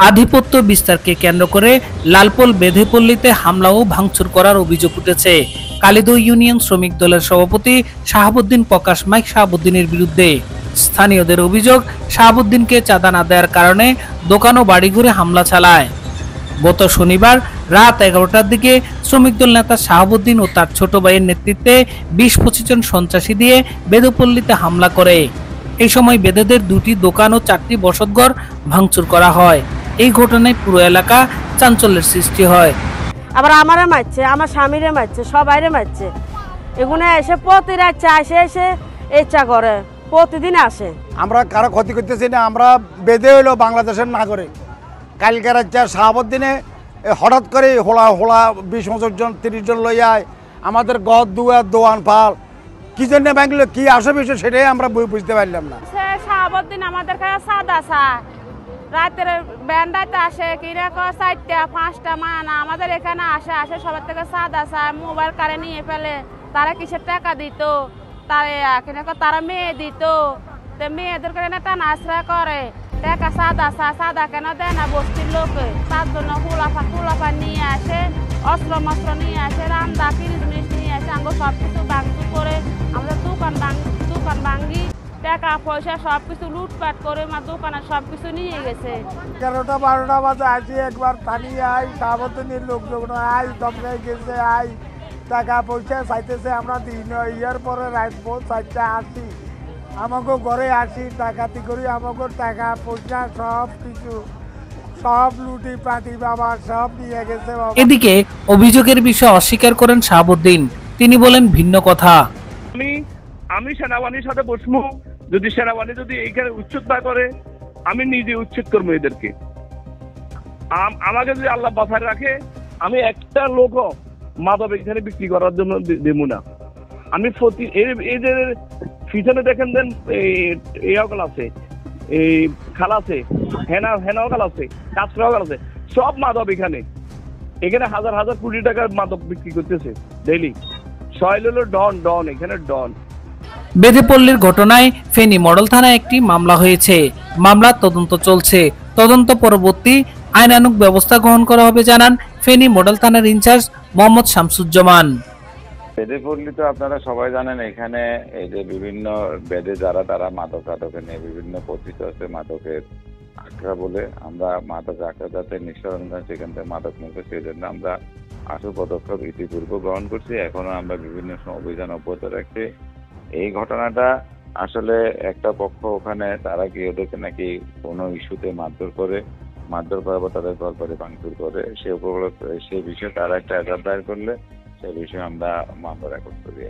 আধিপত্য বিস্তারকে কেন্দ্র করে লালপোল বেঁধেপল্লীতে হামলা ও ভাঙচুর করার অভিযোগ উঠেছে কালিদহ ইউনিয়ন শ্রমিক দলের সভাপতি শাহাবুদ্দিন প্রকাশ মাইক শাহাবুদ্দিনের বিরুদ্ধে। স্থানীয়দের অভিযোগ, শাহাবুদ্দিনকে চাঁদা না দেওয়ার কারণে দোকান ও বাড়িঘরে হামলা চালায়। গত শনিবার রাত 11টার দিকে শ্রমিক দল নেতা শাহাবুদ্দিন ও তার ছোট ভাইয়ের নেতৃত্বে 20-25 জন সন্ত্রাসী দিয়ে বেঁধেপল্লীতে হামলা করে। এই সময় বেঁধেদের 2টি দোকান ও 4টি বসতঘর ভাঙচুর করা হয়। এই ঘটনায় পুরো এলাকা চাঞ্চল্যের সৃষ্টি হয়। আবার আমারে মারছে, আমার স্বামীরে মারছে, সবাইরে মারছে। এগুলো এসে প্রতি রাত এসে ইচ্ছা করে, প্রতিদিন আসে। আমরা কারো ক্ষতি করতেছি না, আমরা বেঁধে হইলো বাংলাদেশের নাগরিক। কালকে রাজ্যে শাহাবুদ্দিনে হঠাৎ করে হোলা 20-25 জন 30 জন লইয়ায় আমাদের গদ দুয়ার দোয়ান পাল কি জন্য ভাঙলো, কি আসে বিষয় সেটাই আমরা বুঝতে পারলাম না। শাহাবুদ্দিন আমাদের কাছে সাদা চা রাতের ব্যান্ডাতে আসে, কিরকম 4টা 5টা মানা আমাদের এখানে আসে সবার থেকে সাদা চা মোবাইল কারে নিয়ে ফেলে। তারা কিসের টাকা দিত, তারা মেয়ে দিত, মেয়েদের কারণে টানা আশ্রা করে। টাকা সাদা কেন দেয় না বস্তির লোকে, তার জন্য ফুলাফা নিয়ে আসে, অস্ত্র নিয়ে আসে, রান্দা জিনিস নিয়ে আসে, আমরা সবকিছু ভাঙচুর করে আমাদের দোকান ভাঙ্গি, টাকা পয়সা সবকিছু লুটপাট করে দোকানে সবকিছু নিয়ে গেছে। 11টা 12টা বাজে আসি, একবার পানি আই শাহাবুদ্দিনের লোকজন আই দমকাই গেছে, আই টাকা পয়সা চাইতেছে, আমরা দিন ইয়ার পরে রাত 4টা আসি, আমাকে ঘরে আসি, ডাকাতি করি, আমাকে টাকা পয়সা সব কিছু সব লুটি পাটি বাবা সব নিয়ে গেছে। এদিকে অভিযোগের বিষয়ে অস্বীকার করেন শাহাবুদ্দিন। তিনি বলেন ভিন্ন কথা। আমি সেনাবাহিনীর সাথে বসবো, যদি সেনাবাহিনী যদি এইখানে উচ্ছেদ না করে আমি নিজে উচ্ছেদ করবো এদেরকে। আমাকে যদি আল্লাহ বাঁচায় রাখে আমি একটা লোকও মাদক এখানে বিক্রি করার জন্য দেব না। আমি এদের পিছনে দেখেন দেন এই আছে, এই খাল আছে, হেনাও খাল আছে, কাঁচরাও খাল আছে, সব মাদক এখানে হাজার কোটি টাকার মাদক বিক্রি করতেছে ডেইলি। সয়েল হলো ডন এখানে ডন। বেঁধেপল্লীর ঘটনায় ফেনী মডেল থানায় একটি মামলা হয়েছে। মামলার তদন্ত চলছে। তদন্ত পরবর্তী আইনানুগ ব্যবস্থা গ্রহণ করা হবে জানান ফেনী মডেল থানার ইনচার্জ মোহাম্মদ শামসুজ্জামান। বেঁধেপল্লী তো আপনারা সবাই জানেন, এখানে এই যে বিভিন্ন বেদে তারা মাদক নিয়ে বিভিন্ন পতিত আছে মাদকের আখড়া বলে। আমরা মাদক আখড়া যাতে নিঃসরণ করেন সেখান থেকে মাদক মুক্ত, সেই জন্য আমরা আশু পদক্ষেপ ইতিপূর্বে গ্রহণ করছি। এখনো আমরা বিভিন্ন অভিযান অব্যাহত রাখছি। এই ঘটনাটা আসলে একটা পক্ষ ওখানে তারা কি ওদেরকে নাকি কোনো ইস্যুতে মারধর করার পর তাদের ঘর বাড়ি ভাঙচুর করে, সেই বিষয়ে তারা একটা এজাহার দায়ের করলে সেই বিষয়ে আমরা মামলা রেকর্ড করি।